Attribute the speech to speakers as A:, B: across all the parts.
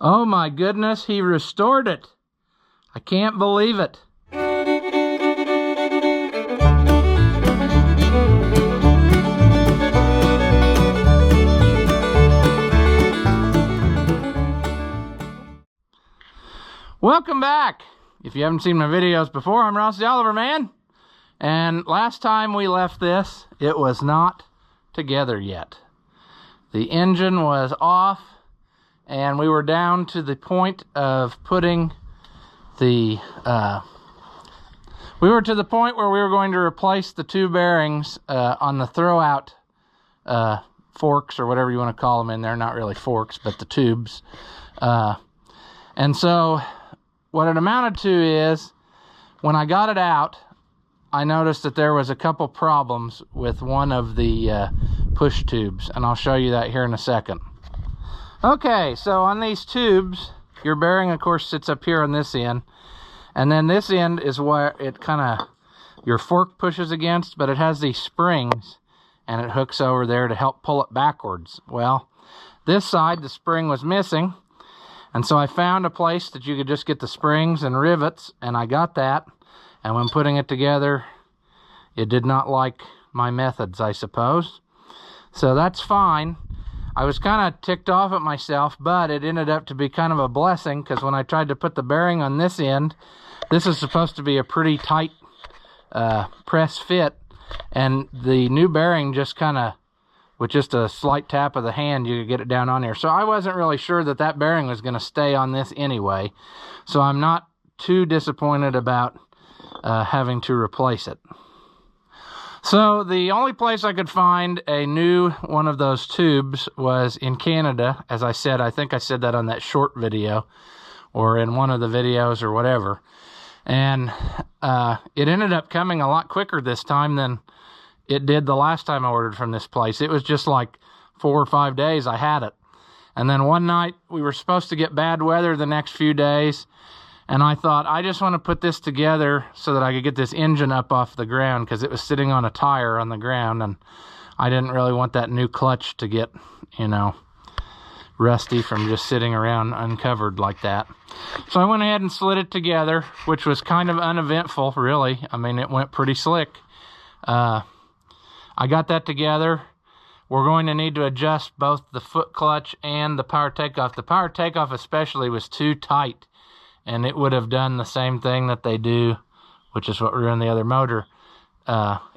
A: Oh my goodness, he restored it. I can't believe it. Welcome back. If you haven't seen my videos before, I'm Ross the Oliver Man. And last time we left this, it was not together yet. The engine was off, and we were down to the point of putting the, we were to the point where we were going to replace the two bearings on the throwout forks, or whatever you want to call them in there. Not really forks, but the tubes. And so what it amounted to is, when I got it out, I noticed that there was a couple problems with one of the push tubes, and I'll show you that here in a second. Okay, so on these tubes, your bearing, of course, sits up here on this end, and then this end is where it kind of, your fork pushes against, but it has these springs, and it hooks over there to help pull it backwards. Well, this side, the spring was missing, and so I found a place that you could just get the springs and rivets, and I got that. And when putting it together, it did not like my methods, I suppose. So that's fine. I was kind of ticked off at myself, but it ended up to be kind of a blessing, because when I tried to put the bearing on this end, this is supposed to be a pretty tight press fit, and the new bearing just kind of, with just a slight tap of the hand, you could get it down on there. So I wasn't really sure that that bearing was going to stay on this anyway, so I'm not too disappointed about having to replace it. So the only place I could find a new one of those tubes was in Canada. As I said, I think I said that on that short video, or in one of the videos or whatever. And it ended up coming a lot quicker this time than it did the last time I ordered from this place. It was just like 4 or 5 days I had it. And then one night, we were supposed to get bad weather the next few days, and I thought, I just want to put this together so that I could get this engine up off the ground, because it was sitting on a tire on the ground, and I didn't really want that new clutch to get, you know, rusty from just sitting around uncovered like that. So I went ahead and slid it together, which was kind of uneventful, really. I mean, it went pretty slick. I got that together. We're going to need to adjust both the foot clutch and the power takeoff. The power takeoff especially was too tight, and it would have done the same thing that they do, which is what we were in the other motor.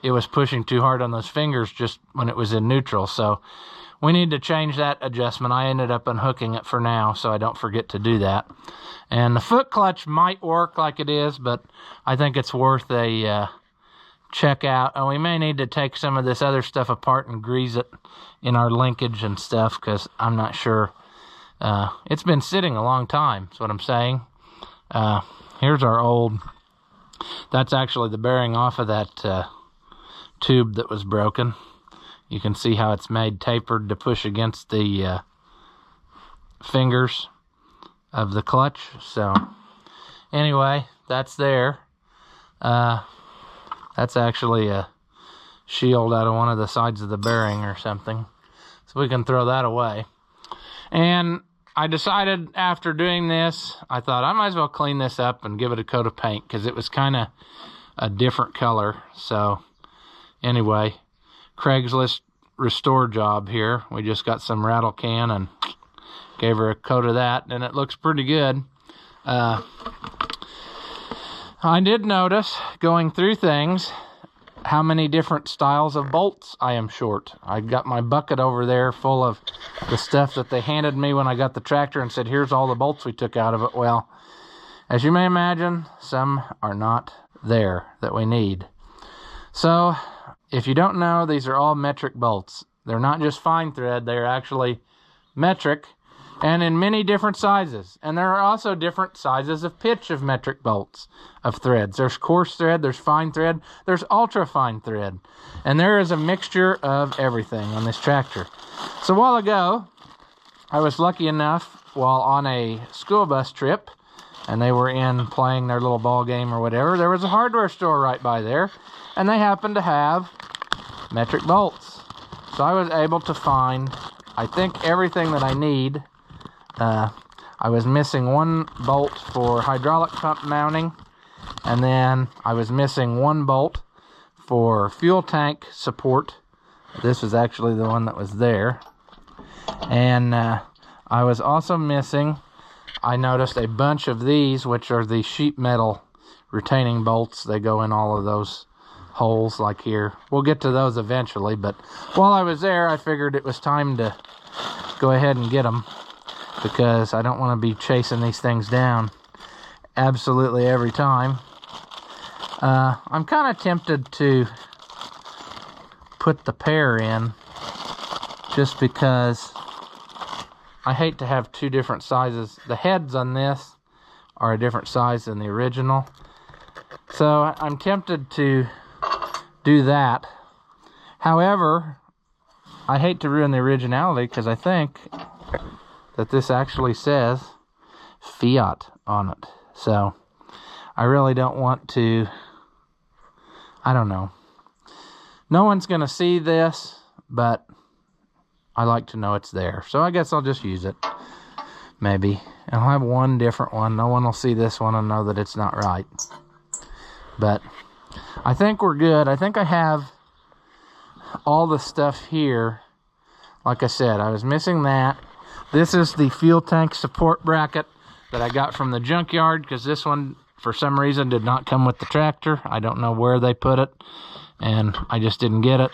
A: It was pushing too hard on those fingers just when it was in neutral. So we need to change that adjustment. I ended up unhooking it for now, so I don't forget to do that. And the foot clutch might work like it is, but I think it's worth a check out. And we may need to take some of this other stuff apart and grease it in our linkage and stuff, because I'm not sure. It's been sitting a long time, is what I'm saying. Here's our old, that's actually the bearing off of that tube that was broken. You can see how it's made tapered to push against the fingers of the clutch. So anyway, that's there. That's actually a shield out of one of the sides of the bearing or something, so we can throw that away. And I decided after doing this, I thought I might as well clean this up and give it a coat of paint, because it was kind of a different color. So anyway, Craigslist restore job here. We just got some rattle can and gave her a coat of that, and it looks pretty good. I did notice, going through things, how many different styles of bolts I am short. I got my bucket over there full of the stuff that they handed me when I got the tractor and said, here's all the bolts we took out of it. Well, as you may imagine, some are not there that we need. So if you don't know, these are all metric bolts. They're not just fine thread, they're actually metric, and in many different sizes. And there are also different sizes of pitch of metric bolts of threads. There's coarse thread, there's fine thread, there's ultra fine thread. And there is a mixture of everything on this tractor. So a while ago, I was lucky enough, while on a school bus trip, and they were in playing their little ball game or whatever, there was a hardware store right by there, and they happened to have metric bolts. So I was able to find, I think, everything that I need. I was missing one bolt for hydraulic pump mounting, and then I was missing one bolt for fuel tank support. This was actually the one that was there. And I was also missing, I noticed a bunch of these, which are the sheet metal retaining bolts. They go in all of those holes like here. We'll get to those eventually, but while I was there, I figured it was time to go ahead and get them, because I don't want to be chasing these things down absolutely every time. I'm kind of tempted to put the pair in, just because I hate to have two different sizes. The heads on this are a different size than the original, so I'm tempted to do that. However, I hate to ruin the originality, because I think that this actually says Fiat on it. So I really don't want to, I don't know. No one's going to see this, but I like to know it's there. So I guess I'll just use it. Maybe. And I'll have one different one. No one will see this one and know that it's not right. But I think we're good. I think I have all the stuff here. Like I said, I was missing that. This is the fuel tank support bracket that I got from the junkyard, because this one, for some reason, did not come with the tractor. I don't know where they put it, and I just didn't get it.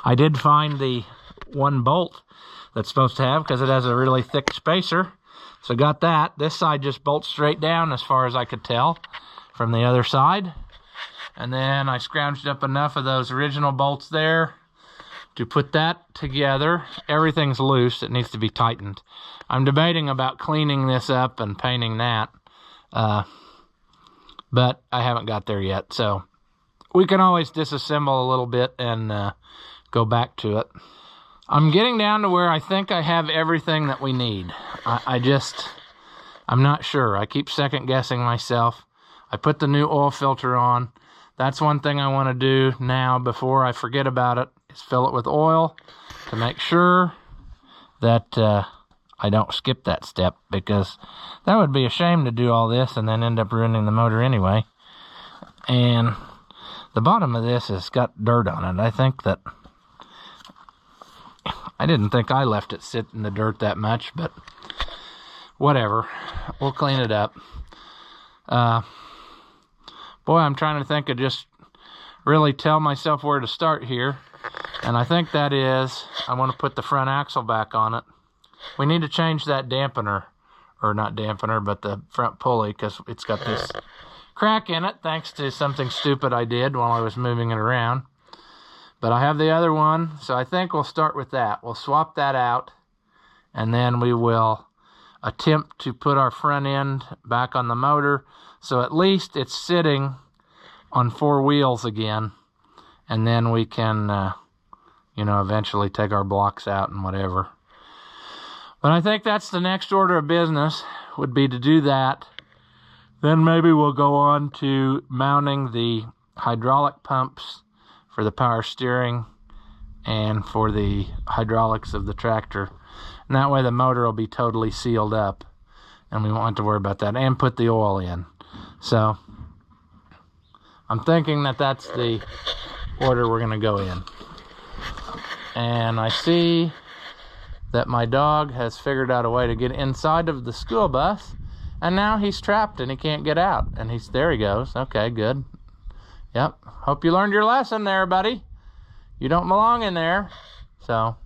A: I did find the one bolt that's supposed to have, because it has a really thick spacer. So got that. This side just bolts straight down as far as I could tell from the other side. And then I scrounged up enough of those original bolts there to put that together. Everything's loose. It needs to be tightened. I'm debating about cleaning this up and painting that. But I haven't got there yet. So we can always disassemble a little bit and go back to it. I'm getting down to where I think I have everything that we need. I'm not sure. I keep second guessing myself. I put the new oil filter on. That's one thing I want to do now before I forget about it, is fill it with oil to make sure that I don't skip that step, because that would be a shame to do all this and then end up ruining the motor anyway. And the bottom of this has got dirt on it. I didn't think I left it sit in the dirt that much, but whatever. We'll clean it up. Boy, I'm trying to think of just really tell myself where to start here. And I think that is, I want to put the front axle back on it. We need to change that dampener, or not dampener, but the front pulley, because it's got this crack in it, thanks to something stupid I did while I was moving it around. But I have the other one, so I think we'll start with that. We'll swap that out, and then we will attempt to put our front end back on the motor, so at least it's sitting on four wheels again, and then we can, eventually take our blocks out and whatever. But I think that's the next order of business, would be to do that. Then maybe we'll go on to mounting the hydraulic pumps for the power steering and for the hydraulics of the tractor. And that way the motor will be totally sealed up, and we won't have to worry about that, and put the oil in. So I'm thinking that that's the order we're going to go in. And I see that my dog has figured out a way to get inside of the school bus, and now he's trapped and he can't get out. And there he goes. Okay, good. Yep. Hope you learned your lesson there, buddy. You don't belong in there. So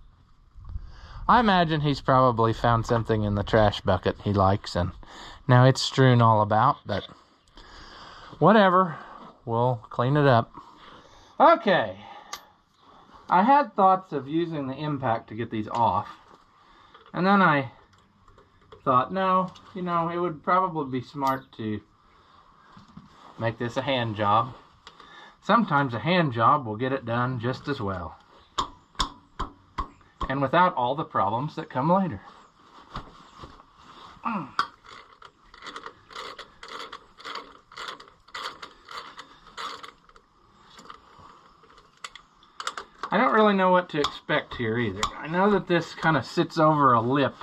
A: I imagine he's probably found something in the trash bucket he likes, and now it's strewn all about, but whatever. We'll clean it up. Okay. I had thoughts of using the impact to get these off, and then I thought, no, it would probably be smart to make this a hand job. Sometimes a hand job will get it done just as well, and without all the problems that come later. I don't really know what to expect here either. I know that this kind of sits over a lip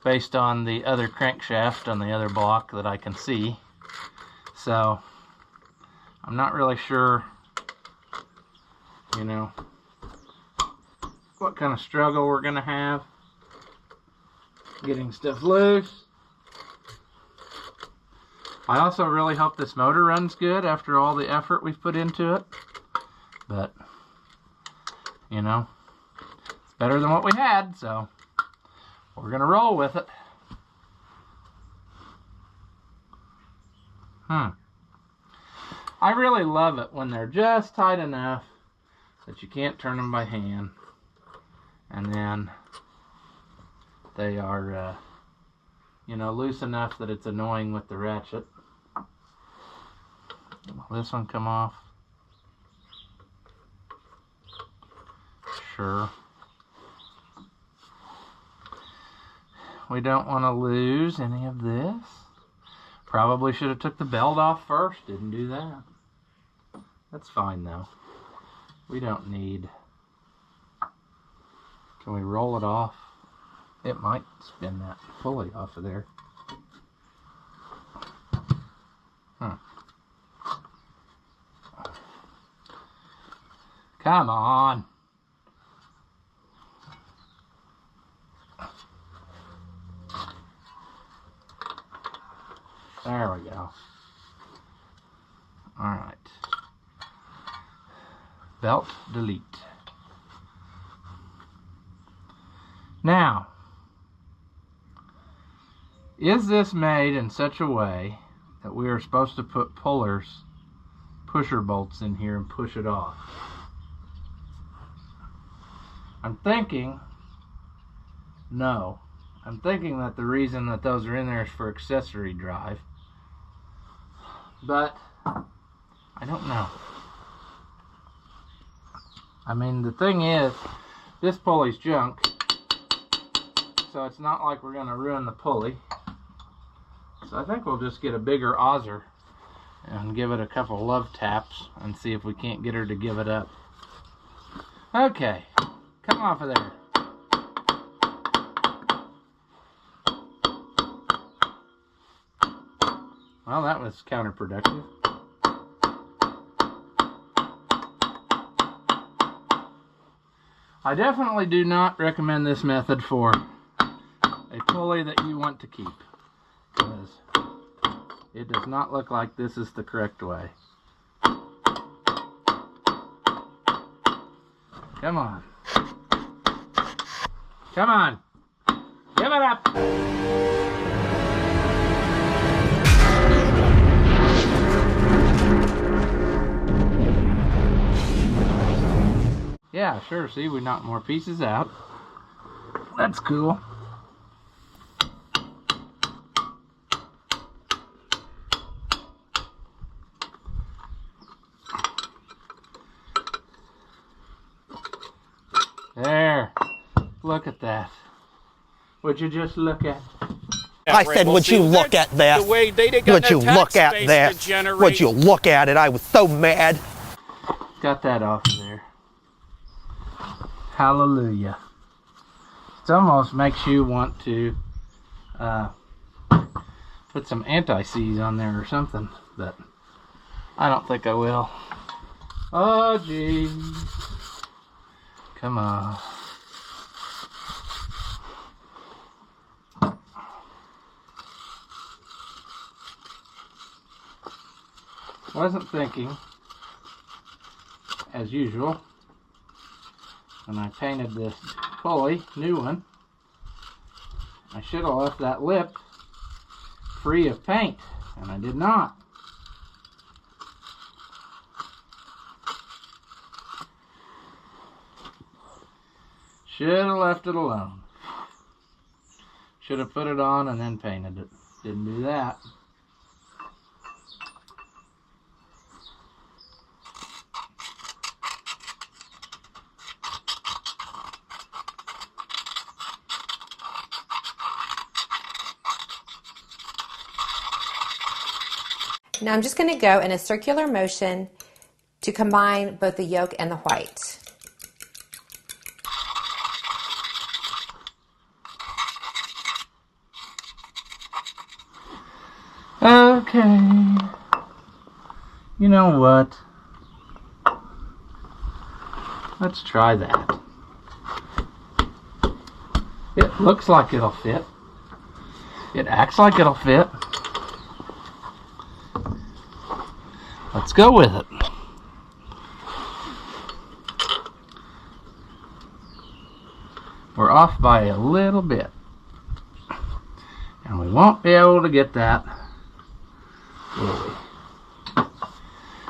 A: based on the other crankshaft on the other block that I can see. So I'm not really sure, you know, what kind of struggle we're gonna have getting stuff loose. I also really hope this motor runs good after all the effort we've put into it. But, you know, it's better than what we had, so we're gonna roll with it. I really love it when they're just tight enough that you can't turn them by hand, and then they are, you know, loose enough that it's annoying with the ratchet. Will this one come off? Sure. We don't want to lose any of this. Probably should have took the belt off first. Didn't do that. That's fine though. We don't need... Can we roll it off? It might spin that pulley off of there. Come on. There we go. All right. Belt delete. Now, is this made in such a way that we are supposed to put pusher bolts in here and push it off? I'm thinking, no. I'm thinking that the reason that those are in there is for accessory drive. But I don't know. I mean, the thing is, this pulley's junk, so it's not like we're going to ruin the pulley. So I think we'll just get a bigger auger and give it a couple love taps and see if we can't get her to give it up. Okay, come off of there. Well, that was counterproductive. I definitely do not recommend this method for a pulley that you want to keep, because it does not look like this is the correct way. Come on. Come on. Give it up. Yeah, sure, see, we knocked more pieces out. That's cool. There. Look at that. Would you just look at...
B: I said, would you look at that? Would you look at that? Would you look at it? I was so mad.
A: Got that off of there. Hallelujah. It almost makes you want to put some anti-seize on there or something, but I don't think I will. Oh, geez. Come on. Wasn't thinking, as usual, when I painted this pulley, new one, I should have left that lip free of paint, and I did not. Should have left it alone. Should have put it on and then painted it. Didn't do that.
C: Now I'm just going to go in a circular motion to combine both the yolk and the white.
A: Okay. You know what? Let's try that. It looks like it'll fit. It acts like it'll fit. Let's go with it. We're off by a little bit. And we won't be able to get that, will we?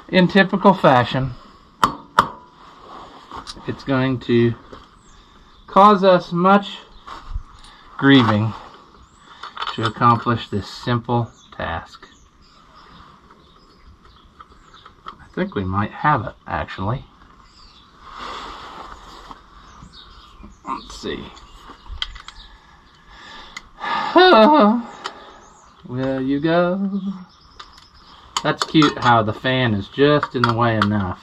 A: In typical fashion, it's going to cause us much grieving to accomplish this simple task. I think we might have it, actually. Let's see. Will you go? That's cute how the fan is just in the way enough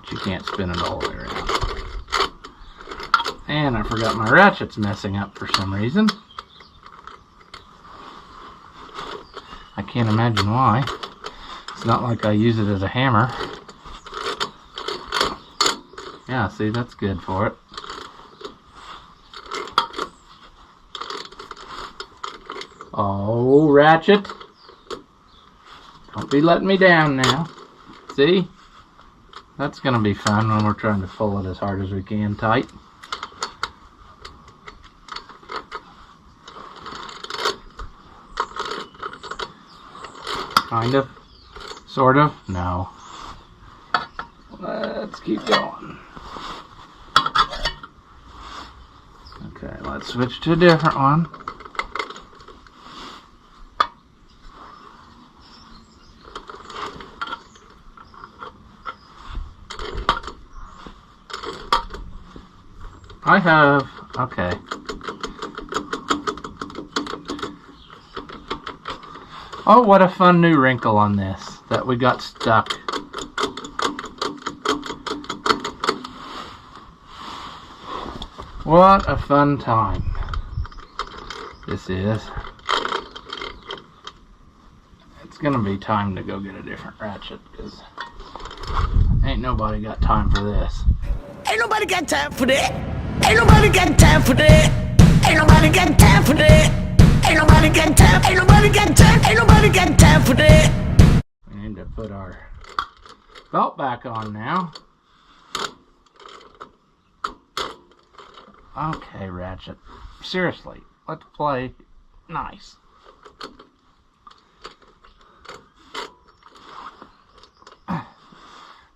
A: that you can't spin it all the way around. And I forgot my ratchet's messing up for some reason. I can't imagine why. It's not like I use it as a hammer. Yeah, see, that's good for it. Oh, ratchet. Don't be letting me down now. See? That's going to be fun when we're trying to pull it as hard as we can tight. Kind of. Sort of. No. Let's keep going. Okay, let's switch to a different one. I have, okay. Oh, what a fun new wrinkle on this, that we got stuck. What a fun time this is. It's gonna be time to go get a different ratchet, because ain't nobody got time for this.
B: Ain't nobody got time for that. Ain't nobody got time for that. Ain't nobody got time for that. Ain't nobody got time. Ain't nobody got time. Ain't nobody got time for that.
A: We need to put our belt back on now. Okay, ratchet. Seriously, let's play nice.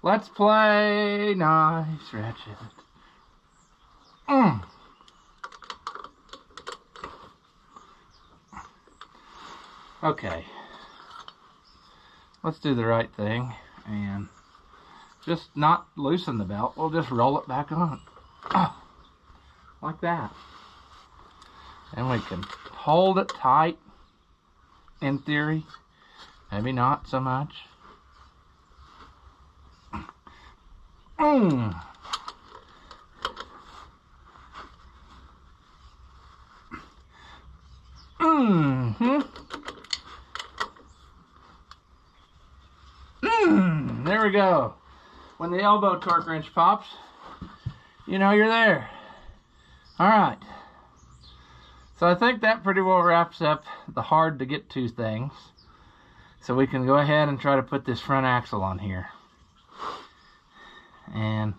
A: Let's play nice, ratchet. Okay. Let's do the right thing and just not loosen the belt. We'll just roll it back on. Like that. And we can hold it tight, in theory. Maybe not so much. There we go. When the elbow torque wrench pops, you know you're there. Alright. So I think that pretty well wraps up the hard to get to things. So we can go ahead and try to put this front axle on here. And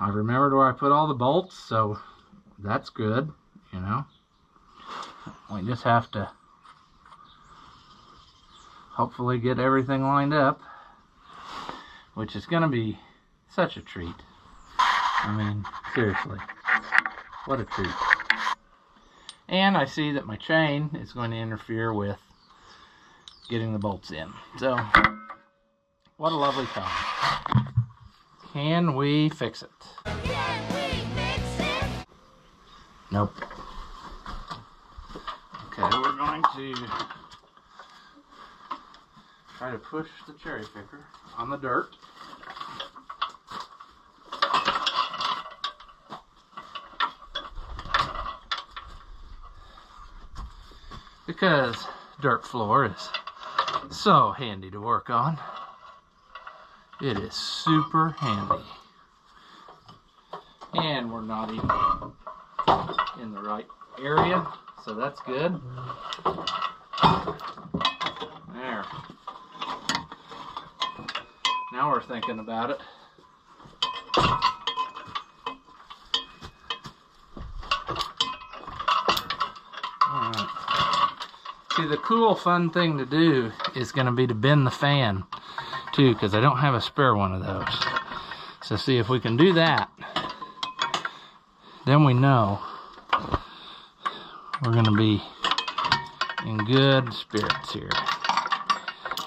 A: I remembered where I put all the bolts, so that's good, you know. We just have to hopefully get everything lined up, which is going to be such a treat. I mean, seriously, what a treat. And I see that my chain is going to interfere with getting the bolts in. So, what a lovely time. Can we fix it?
D: Can we fix it?
A: Nope. Okay, we're going to try to push the cherry picker on the dirt. Because dirt floor is so handy to work on. It is super handy. And we're not even in the right area, so that's good. There. Now we're thinking about it. Alright. See, the cool, fun thing to do is going to be to bend the fan, too, because I don't have a spare one of those. So see if we can do that. Then we know we're going to be in good spirits here.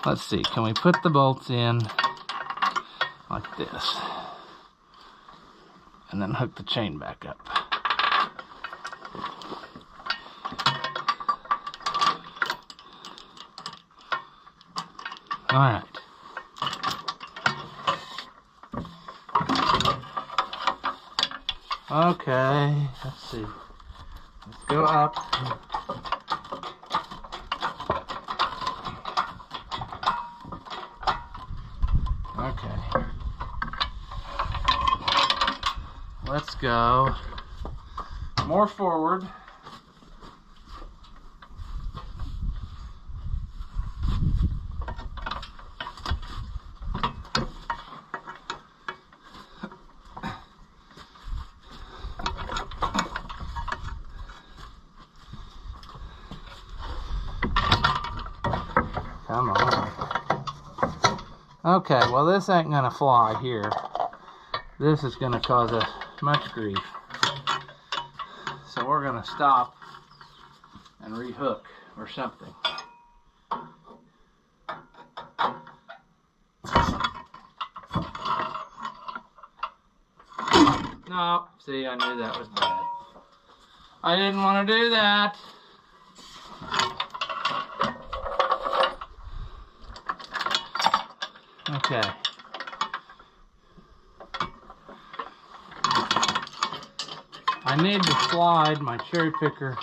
A: Let's see, can we put the bolts in like this? And then hook the chain back up. All right. Okay, let's see. Let's go up. Okay. Let's go more forward. Come on. Okay, well this ain't gonna fly here. This is gonna cause us much grief. So we're gonna stop and rehook or something. No, see, I knew that was bad. I didn't want to do that. Okay. I need to slide my cherry picker.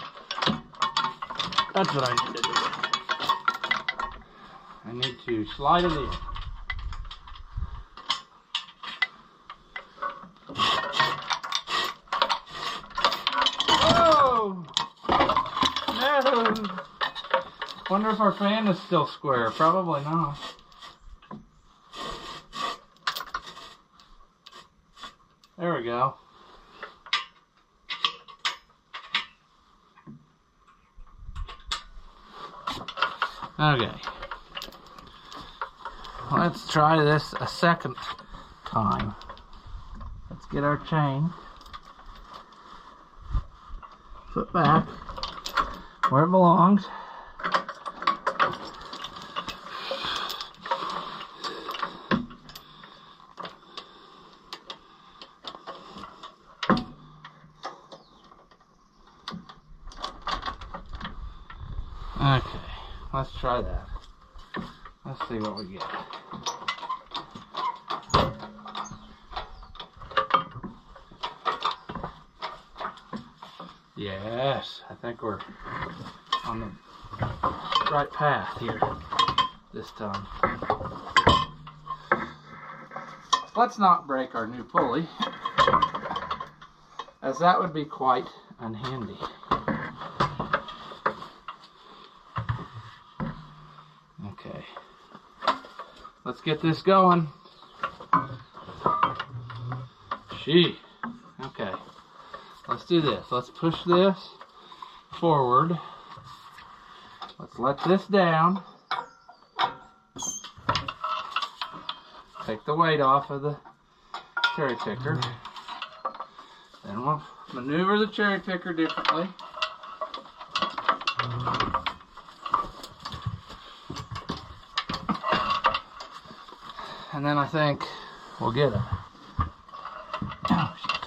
A: That's what I need to do. I need to slide it in. Oh! No! Wonder if our fan is still square. Probably not. There we go. Okay. Let's try this a second time. Let's get our chain. Put back where it belongs. Okay, let's try that. Let's see what we get. Yes, I think we're on the right path here this time. Let's not break our new pulley, as that would be quite unhandy. Okay, let's get this going. Gee, okay, let's do this. Let's push this forward. Let's let this down. Take the weight off of the cherry picker. Then we'll maneuver the cherry picker differently. And then I think we'll get it. Oh, shit.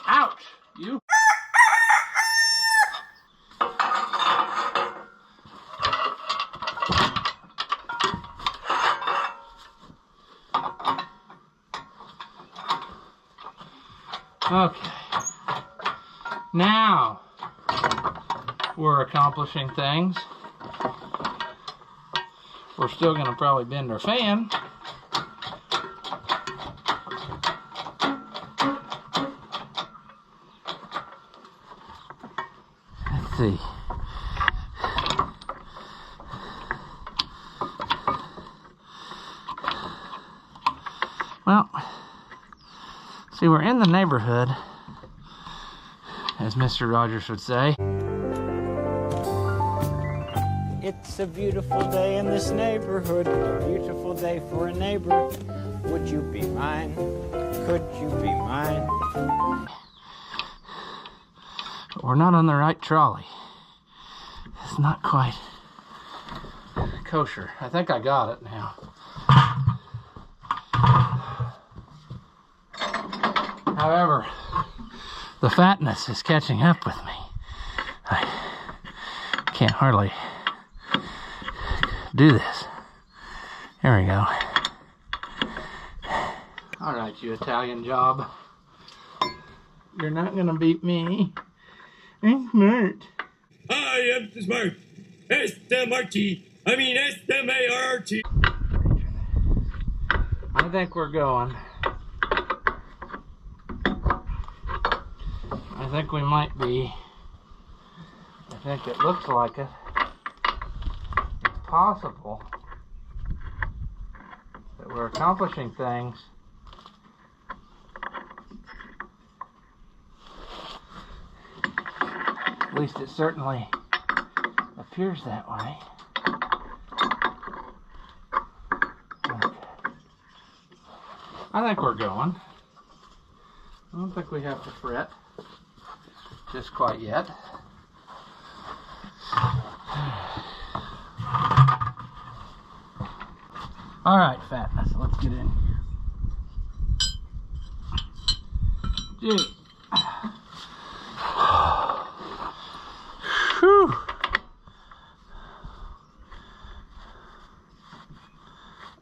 A: Ouch! You. Okay. Now we're accomplishing things. We're still gonna probably bend our fan. Let's see. Well, see, we're in the neighborhood, as Mr. Rogers would say.
E: It's a beautiful day in this neighborhood, a beautiful day for a neighbor. Would you be mine? Could you be mine?
A: But we're not on the right trolley. It's not quite kosher. I think I got it now. However, the fatness is catching up with me. I can't hardly do this. There we go. All right, you Italian job. You're not gonna beat me. I'm smart.
F: I am smart. S-M-R-T. I mean S-M-A-R-T.
A: I think we're going. I think we might be. I think it looks like it. It's possible that we're accomplishing things. At least it certainly appears that way. Okay. I think we're going. I don't think we have to fret just quite yet. All right, fatness, let's get in here. Gee. Whew.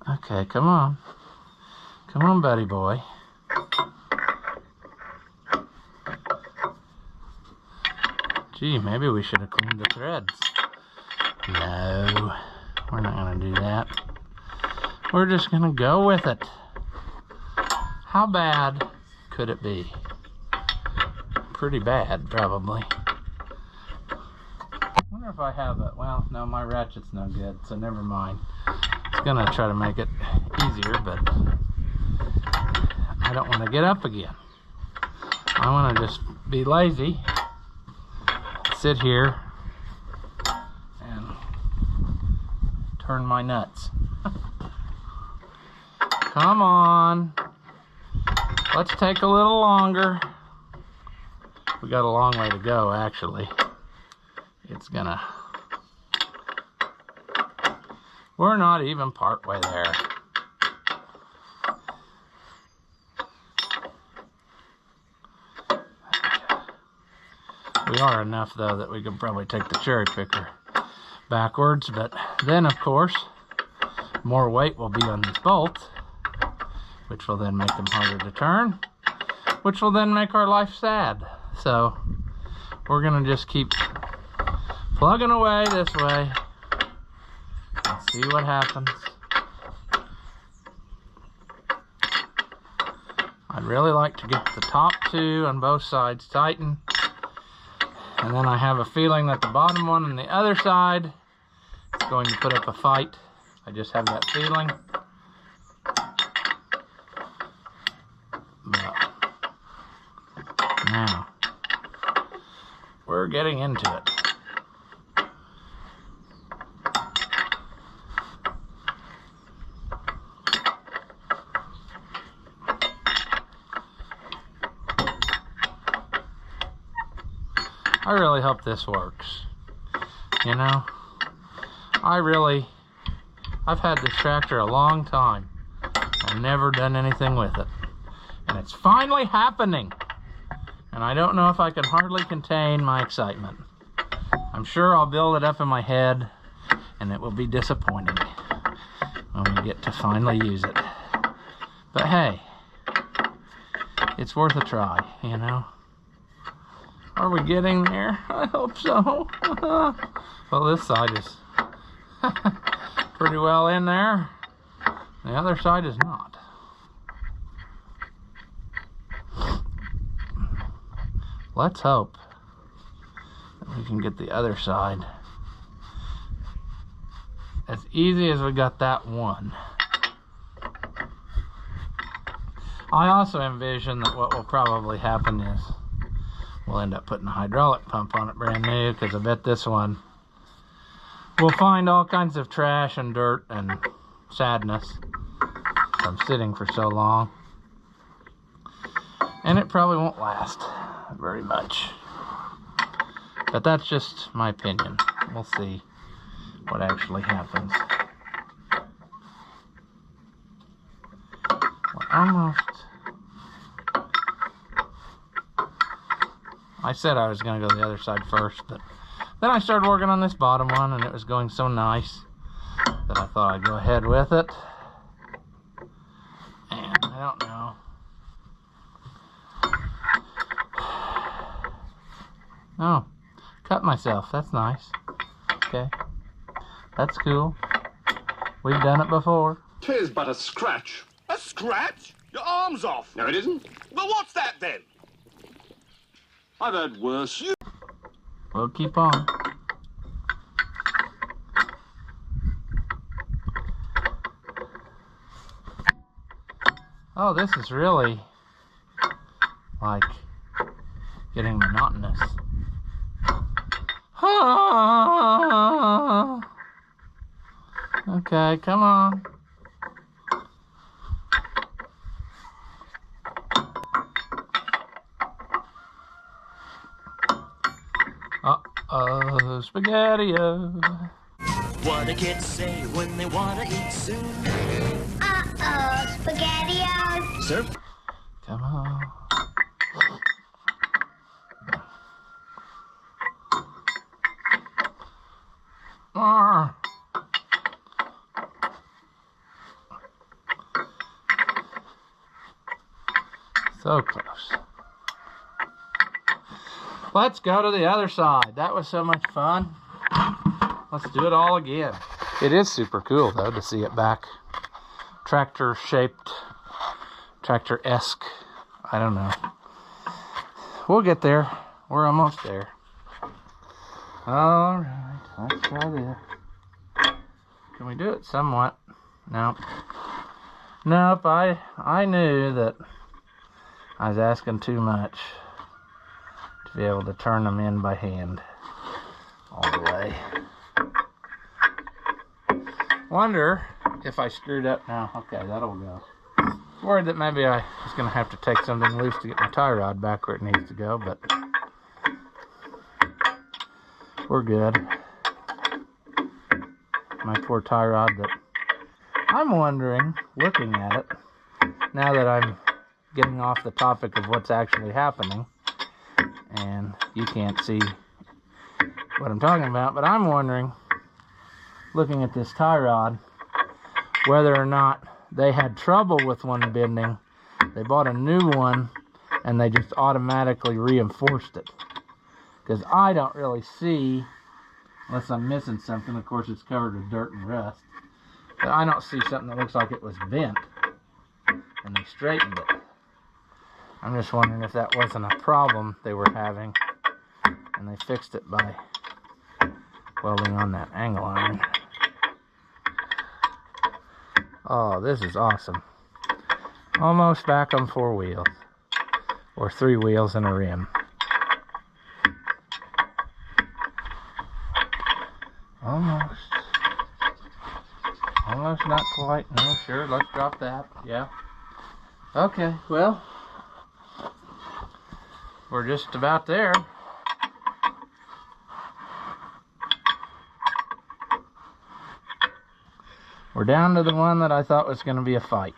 A: Okay, come on. Come on, buddy boy. Gee, maybe we should have cleaned the threads. No, we're not gonna do that. We're just gonna go with it. How bad could it be? Pretty bad, probably. I wonder if I have it. Well, no, my ratchet's no good, so never mind. It's gonna try to make it easier, but I don't want to get up again. I want to just be lazy, sit here, and turn my nuts. Come on. Let's take a little longer. We got a long way to go, actually. It's gonna... We're not even part way there. We are enough, though, that we could probably take the cherry picker backwards, but then, of course, more weight will be on these bolts, which will then make them harder to turn, which will then make our life sad. So we're gonna just keep plugging away this way and see what happens. I'd really like to get the top two on both sides tightened, and then I have a feeling that the bottom one on the other side is going to put up a fight. I just have that feeling. But now we're getting into it. I really hope this works. You know, I've had this tractor a long time. I've never done anything with it. And it's finally happening. And I don't know if I can hardly contain my excitement. I'm sure I'll build it up in my head, and it will be disappointing when we get to finally use it. But hey, it's worth a try, you know? Are we getting there? I hope so. Well, this side is pretty well in there. The other side is not. Let's hope that we can get the other side as easy as we got that one. I also envision that what will probably happen is we'll end up putting a hydraulic pump on it brand new, because I bet this one will find all kinds of trash and dirt and sadness from sitting for so long. And it probably won't last very much. But that's just my opinion. We'll see what actually happens. We're almost... I said I was going to go the other side first, but then I started working on this bottom one, and it was going so nice that I thought I'd go ahead with it. And I don't know. Oh, cut myself. That's nice. Okay. That's cool. We've done it before.
G: 'Tis but a scratch.
H: A scratch? Your arm's off.
G: No, it isn't.
H: Well, what's that then?
G: I've heard worse.
A: We'll keep on. Oh, this is really like getting monotonous. Okay, come on. Uh-oh, spaghetti-o.
B: What do kids say when they want to eat soup?
D: Uh-oh, SpaghettiOs.
B: Sir?
A: Come on. Arr. So close. Let's go to the other side. That was so much fun. Let's do it all again. It is super cool, though, to see it back. Tractor-shaped, tractor-esque. I don't know. We'll get there. We're almost there. All right, let's try this. Can we do it somewhat? Nope. Nope, I knew that I was asking too much to be able to turn them in by hand all the way. Wonder if I screwed up now. Okay, that'll go. Worried that maybe I was going to have to take something loose to get my tie rod back where it needs to go, but we're good. My poor tie rod that I'm wondering, looking at it, now that I'm getting off the topic of what's actually happening, and you can't see what I'm talking about, but I'm wondering, looking at this tie rod, whether or not they had trouble with one bending. They bought a new one and they just automatically reinforced it, because I don't really see, unless I'm missing something. Of course it's covered with dirt and rust, but I don't see something that looks like it was bent and they straightened it. I'm just wondering if that wasn't a problem they were having and they fixed it by welding on that angle iron. Oh, this is awesome. Almost back on 4 wheels. Or 3 wheels and a rim. Almost. Almost, not quite. No, sure, let's drop that. Yeah. Okay, well, we're just about there. We're down to the one that I thought was going to be a fight.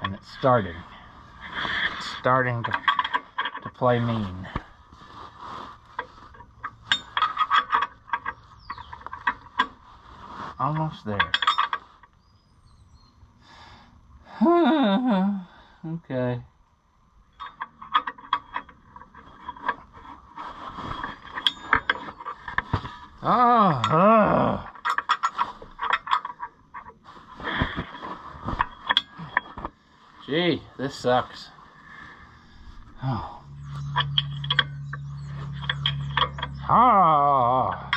A: And it's starting. It's starting to play mean. Almost there. Okay. Oh. Gee, this sucks. Oh. Ha.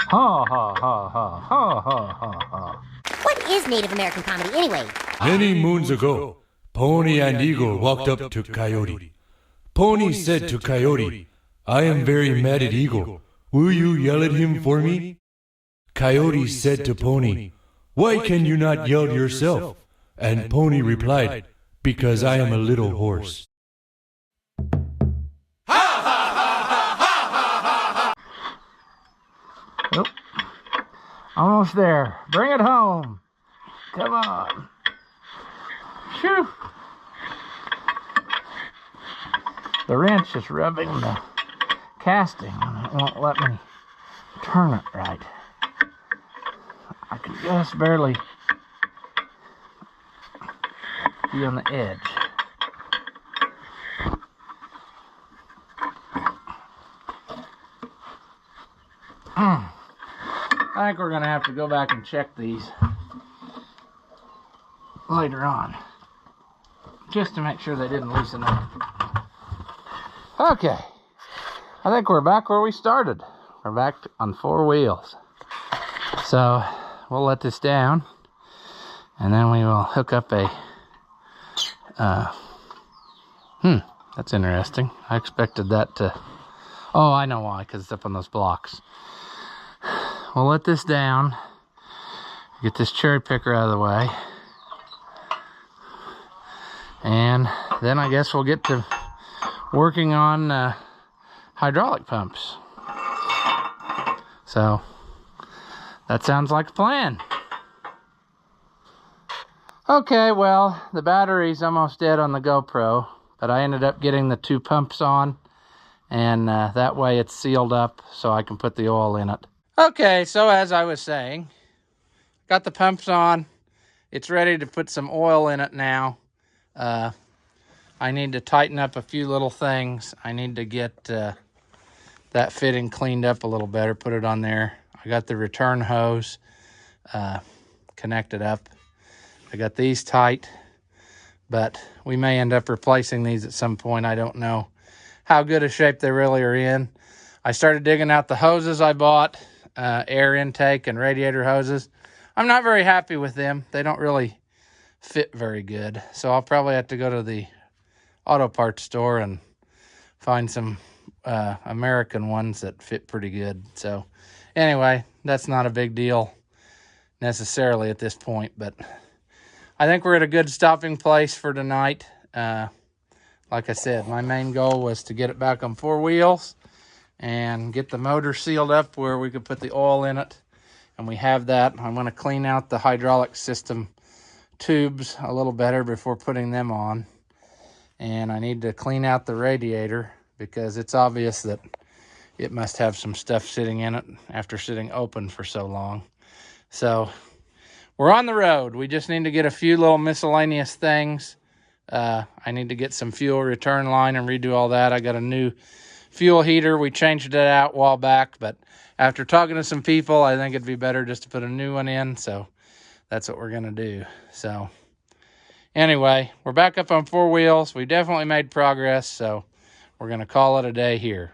A: Ha ha ha ha ha ha ha.
I: What is Native American comedy anyway?
J: Many moons ago, Pony and Eagle walked up to Coyote. Pony said to Coyote, "I am very mad at Eagle. Will you yell at him for me?" Coyote said to Pony, "Why can you not yell yourself?" And Pony replied, "Because I am a little horse."
A: Oh, almost there. Bring it home. Come on. Phew. The wrench is rubbing the casting and it won't let me turn it right. I can just barely be on the edge. I think we're going to have to go back and check these later on, just to make sure they didn't loosen up. Okay, I think we're back where we started. We're back on 4 wheels. So we'll let this down, and then we will hook up a, that's interesting. I expected that to, oh, I know why, because it's up on those blocks. We'll let this down, get this cherry picker out of the way, and then I guess we'll get to working on hydraulic pumps. So that sounds like a plan. Okay, well, the battery's almost dead on the GoPro, but I ended up getting the 2 pumps on, and that way it's sealed up so I can put the oil in it. Okay, so as I was saying, got the pumps on. It's ready to put some oil in it now. I need to tighten up a few little things. I need to get that fitting cleaned up a little better, put it on there. I got the return hose connected up. I got these tight, but we may end up replacing these at some point. I don't know how good a shape they really are in. I started digging out the hoses I bought, air intake and radiator hoses. I'm not very happy with them. They don't really fit very good. So I'll probably have to go to the auto parts store and find some American ones that fit pretty good. So anyway, that's not a big deal necessarily at this point, but I think we're at a good stopping place for tonight. Like I said, my main goal was to get it back on 4 wheels and get the motor sealed up where we could put the oil in it. And we have that. I'm going to clean out the hydraulic system tubes a little better before putting them on. And I need to clean out the radiator because it's obvious that it must have some stuff sitting in it after sitting open for so long. So we're on the road. We just need to get a few little miscellaneous things. I need to get some fuel return line and redo all that. I got a new fuel heater. We changed it out a while back, but after talking to some people, I think it'd be better just to put a new one in. So that's what we're going to do. So anyway, we're back up on 4 wheels. We definitely made progress, so we're going to call it a day here.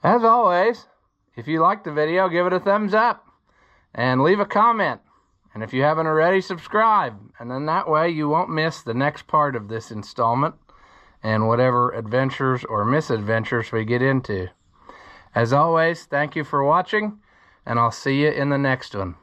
A: As always, if you liked the video, give it a thumbs up and leave a comment. And if you haven't already, subscribe. And then that way you won't miss the next part of this installment and whatever adventures or misadventures we get into. As always, thank you for watching, and I'll see you in the next one.